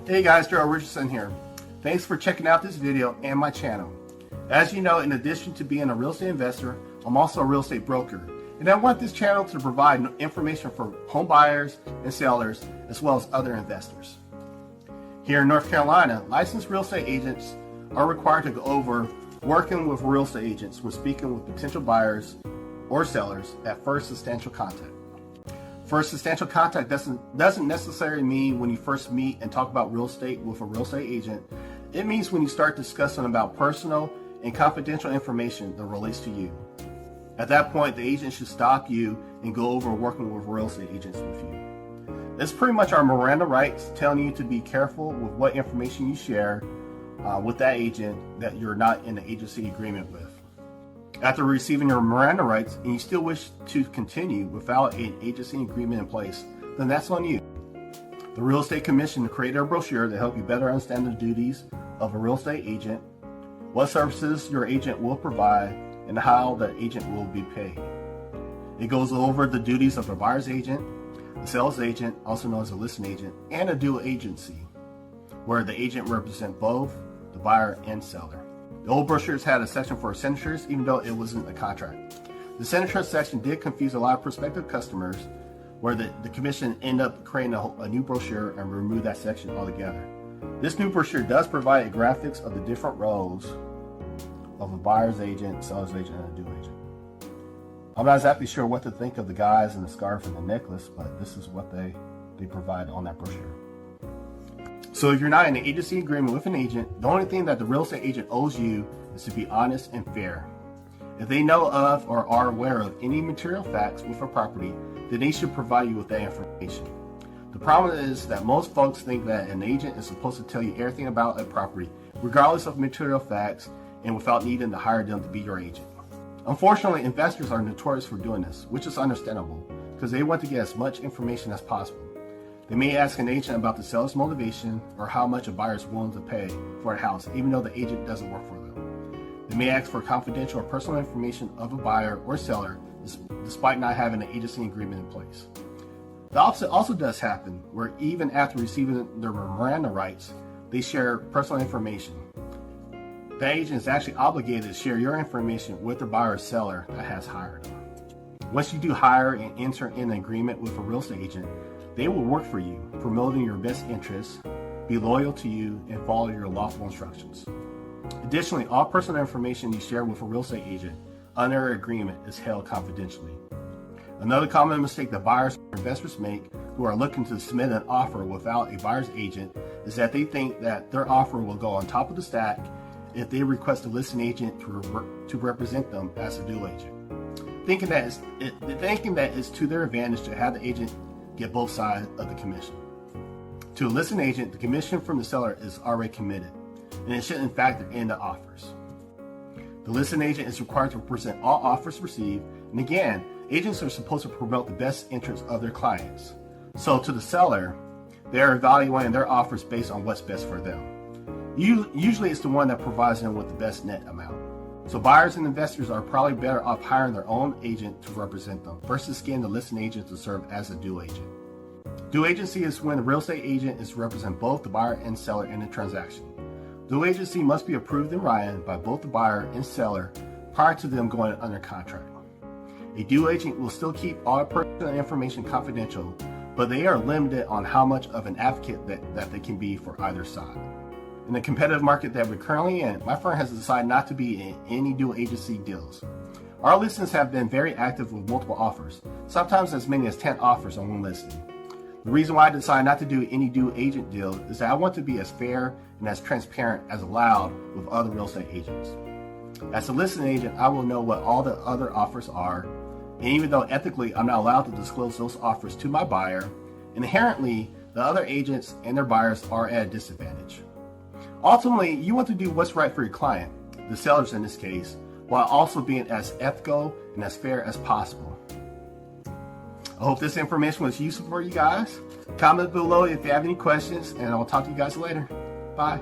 Hey guys, Gerald Richardson here. Thanks for checking out this video and my channel. As you know, in addition to being a real estate investor, I'm also a real estate broker. And I want this channel to provide information for home buyers and sellers, as well as other investors. Here in North Carolina, licensed real estate agents are required to go over working with real estate agents when speaking with potential buyers or sellers at first substantial contact. First substantial contact doesn't necessarily mean when you first meet and talk about real estate with a real estate agent. It means when you start discussing about personal and confidential information that relates to you. At that point, the agent should stop you and go over working with real estate agents with you. It's pretty much our Miranda rights telling you to be careful with what information you share with that agent that you're not in an agency agreement with. After receiving your Miranda rights and you still wish to continue without an agency agreement in place, then that's on you. The Real Estate Commission created a brochure to help you better understand the duties of a real estate agent, what services your agent will provide, and how the agent will be paid. It goes over the duties of a buyer's agent, the sales agent, also known as a listing agent, and a dual agency, where the agent represents both the buyer and seller. The old brochures had a section for signatures, even though it wasn't a contract. The signature section did confuse a lot of prospective customers, where the commission ended up creating a new brochure and removed that section altogether. This new brochure does provide graphics of the different roles of a buyer's agent, seller's agent, and a dual agent. I'm not exactly sure what to think of the guys in the scarf and the necklace, but this is what they provide on that brochure. So if you're not in an agency agreement with an agent, the only thing that the real estate agent owes you is to be honest and fair. If they know of or are aware of any material facts with a property, then they should provide you with that information. The problem is that most folks think that an agent is supposed to tell you everything about a property, regardless of material facts, and without needing to hire them to be your agent. Unfortunately, investors are notorious for doing this, which is understandable, because they want to get as much information as possible. They may ask an agent about the seller's motivation or how much a buyer is willing to pay for a house, even though the agent doesn't work for them. They may ask for confidential or personal information of a buyer or seller, despite not having an agency agreement in place. The opposite also does happen, where even after receiving their Miranda rights, they share personal information. The agent is actually obligated to share your information with the buyer or seller that has hired them. Once you do hire and enter in an agreement with a real estate agent, they will work for you, promoting your best interests, be loyal to you, and follow your lawful instructions. Additionally, all personal information you share with a real estate agent under an agreement is held confidentially. Another common mistake that buyers or investors make who are looking to submit an offer without a buyer's agent is that they think that their offer will go on top of the stack if they request a listing agent to represent them as a dual agent, thinking that it's to their advantage to have the agent get both sides of the commission. To a listing agent, the commission from the seller is already committed, and it shouldn't factor in the offers. The listing agent is required to present all offers received, and again, agents are supposed to promote the best interests of their clients. So to the seller, they are evaluating their offers based on what's best for them. Usually it's the one that provides them with the best net amount. So buyers and investors are probably better off hiring their own agent to represent them versus getting the listing agent to serve as a dual agent. Dual agency is when the real estate agent is represent both the buyer and seller in the transaction. Dual agency must be approved in writing by both the buyer and seller prior to them going under contract. A dual agent will still keep all personal information confidential, but they are limited on how much of an advocate that they can be for either side. In the competitive market that we're currently in, my firm has decided not to be in any dual agency deals. Our listings have been very active with multiple offers, sometimes as many as 10 offers on one listing. The reason why I decided not to do any dual agent deal is that I want to be as fair and as transparent as allowed with other real estate agents. As a listing agent, I will know what all the other offers are, and even though ethically I'm not allowed to disclose those offers to my buyer, inherently the other agents and their buyers are at a disadvantage. Ultimately, you want to do what's right for your client, the sellers in this case, while also being as ethical and as fair as possible. I hope this information was useful for you guys. Comment below if you have any questions, and I'll talk to you guys later. Bye.